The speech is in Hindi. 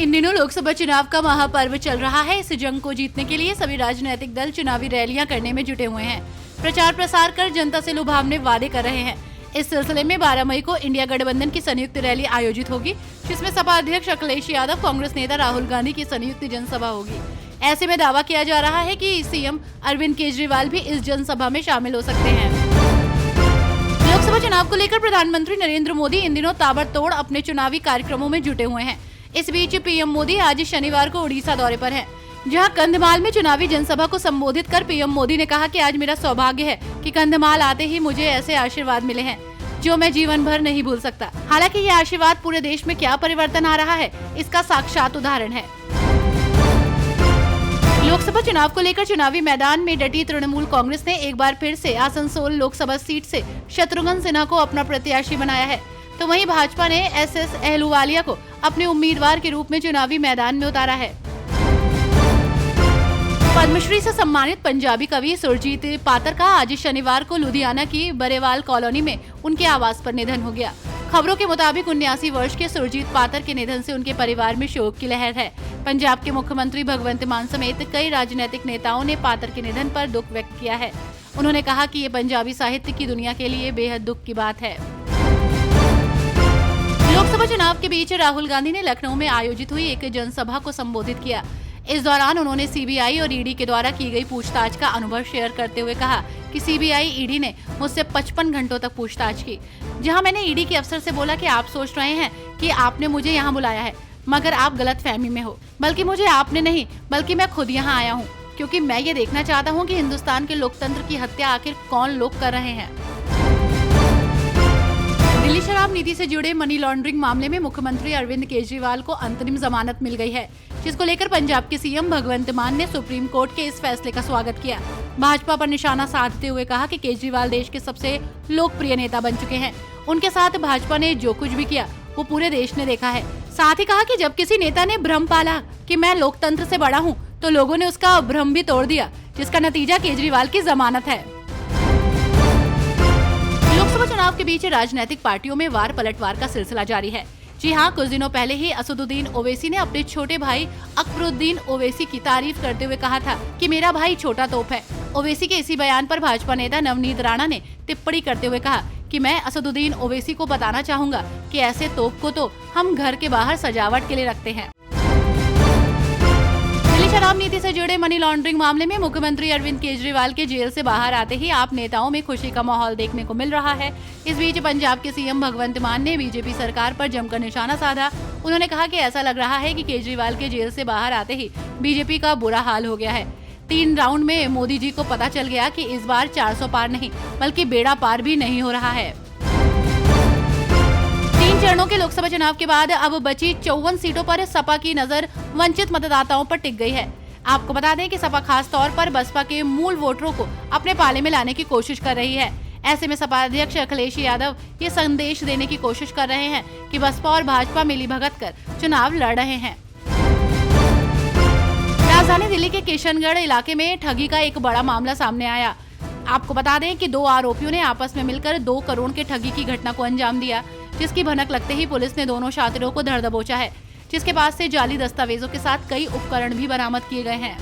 इन दिनों लोकसभा चुनाव का महापर्व चल रहा है। इस जंग को जीतने के लिए सभी राजनीतिक दल चुनावी रैलियां करने में जुटे हुए हैं। प्रचार प्रसार कर जनता से लुभावने वादे कर रहे हैं। इस सिलसिले में 12 मई को इंडिया गठबंधन की संयुक्त रैली आयोजित होगी, जिसमें सपा अध्यक्ष अखिलेश यादव, कांग्रेस नेता राहुल गांधी की संयुक्त जनसभा होगी। ऐसे में दावा किया जा रहा है कि सीएम अरविंद केजरीवाल भी इस जनसभा में शामिल हो सकते हैं। लोकसभा चुनाव को लेकर प्रधानमंत्री नरेंद्र मोदी इन दिनों ताबड़तोड़ अपने चुनावी कार्यक्रमों में जुटे हुए हैं। इस बीच पीएम मोदी आज शनिवार को उड़ीसा दौरे पर हैं, जहां कंधमाल में चुनावी जनसभा को संबोधित कर पीएम मोदी ने कहा कि आज मेरा सौभाग्य है कि कंधमाल आते ही मुझे ऐसे आशीर्वाद मिले हैं जो मैं जीवन भर नहीं भूल सकता। हालांकि ये आशीर्वाद पूरे देश में क्या परिवर्तन आ रहा है, इसका साक्षात उदाहरण है। लोकसभा चुनाव को लेकर चुनावी मैदान में डटी तृणमूल कांग्रेस ने एक बार फिर से आसनसोल लोकसभा सीट से शत्रुघ्न सिन्हा को अपना प्रत्याशी बनाया है, तो वहीं भाजपा ने एसएस अहलूवालिया को अपने उम्मीदवार के रूप में चुनावी मैदान में उतारा है। पद्मश्री से सम्मानित पंजाबी कवि सुरजीत पातर का आज शनिवार को लुधियाना की बरेवाल कॉलोनी में उनके आवास पर निधन हो गया। खबरों के मुताबिक 79 वर्ष के सुरजीत पातर के निधन से उनके परिवार में शोक की लहर है। पंजाब के मुख्यमंत्री भगवंत मान समेत कई राजनीतिक नेताओं ने पातर के निधन पर दुख व्यक्त किया है। उन्होंने कहा कि ये पंजाबी साहित्य की दुनिया के लिए बेहद दुख की बात है। लोकसभा चुनाव के बीच राहुल गांधी ने लखनऊ में आयोजित हुई एक जनसभा को संबोधित किया। इस दौरान उन्होंने सीबीआई और ईडी के द्वारा की गई पूछताछ का अनुभव शेयर करते हुए कहा कि सीबीआई ईडी ने मुझसे 55 घंटों तक पूछताछ की, जहां मैंने ईडी के अफसर से बोला कि आप सोच रहे हैं कि आपने मुझे यहां बुलाया है, मगर आप गलतफहमी में हो, बल्कि मुझे आपने नहीं बल्कि मैं खुद यहां आया हूं, क्योंकि मैं ये देखना चाहता हूं कि हिंदुस्तान के लोकतंत्र की हत्या आखिर कौन लोग कर रहे हैं। दिल्ली शराब नीति से जुड़े मनी लॉन्ड्रिंग मामले में मुख्यमंत्री अरविंद केजरीवाल को अंतरिम जमानत मिल गई है, जिसको लेकर पंजाब के सीएम भगवंत मान ने सुप्रीम कोर्ट के इस फैसले का स्वागत किया। भाजपा पर निशाना साधते हुए कहा कि केजरीवाल देश के सबसे लोकप्रिय नेता बन चुके हैं। उनके साथ भाजपा ने जो कुछ भी किया वो पूरे देश ने देखा है। साथ ही कहा कि जब किसी नेता ने भ्रम पाला कि मैं लोकतंत्र से बड़ा हूँ, तो लोगों ने उसका भ्रम भी तोड़ दिया, जिसका नतीजा केजरीवाल की जमानत है। लोकसभा चुनाव के बीच राजनीतिक पार्टियों में वार पलटवार का सिलसिला जारी है। जी हां, कुछ दिनों पहले ही असदुद्दीन ओवैसी ने अपने छोटे भाई अकबरुद्दीन ओवैसी की तारीफ करते हुए कहा था कि मेरा भाई छोटा तोप है। ओवैसी के इसी बयान पर भाजपा नेता नवनीत राणा ने टिप्पणी करते हुए कहा कि मैं असदुद्दीन ओवैसी को बताना चाहूंगा कि ऐसे तोप को तो हम घर के बाहर सजावट के लिए रखते हैं। दिल्ली शराब नीति से जुड़े मनी लॉन्ड्रिंग मामले में मुख्यमंत्री अरविंद केजरीवाल के जेल से बाहर आते ही आप नेताओं में खुशी का माहौल देखने को मिल रहा है। इस बीच पंजाब के सीएम भगवंत मान ने बीजेपी सरकार पर जमकर निशाना साधा। उन्होंने कहा कि ऐसा लग रहा है कि केजरीवाल के जेल से बाहर आते ही बीजेपी का बुरा हाल हो गया है। 3 राउंड में मोदी जी को पता चल गया कि इस बार 400 पार नहीं बल्कि बेड़ा पार भी नहीं हो रहा है। 3 चरणों के लोकसभा चुनाव के बाद अब बची 54 सीटों पर सपा की नजर वंचित मतदाताओं पर टिक गई है। आपको बता दें कि सपा खास तौर पर बसपा के मूल वोटरों को अपने पाले में लाने की कोशिश कर रही है। ऐसे में सपा अध्यक्ष अखिलेश यादव ये संदेश देने की कोशिश कर रहे हैं कि बसपा और भाजपा मिलीभगत कर चुनाव लड़ रहे हैं। राजधानी दिल्ली के किशनगढ़ इलाके में ठगी का एक बड़ा मामला सामने आया। आपको बता दें कि 2 आरोपियों ने आपस में मिलकर 2 करोड़ के ठगी की घटना को अंजाम दिया, जिसकी भनक लगते ही पुलिस ने दोनों शातिरों को धर दबोचा है, जिसके पास से जाली दस्तावेजों के साथ कई उपकरण भी बरामद किए गए हैं।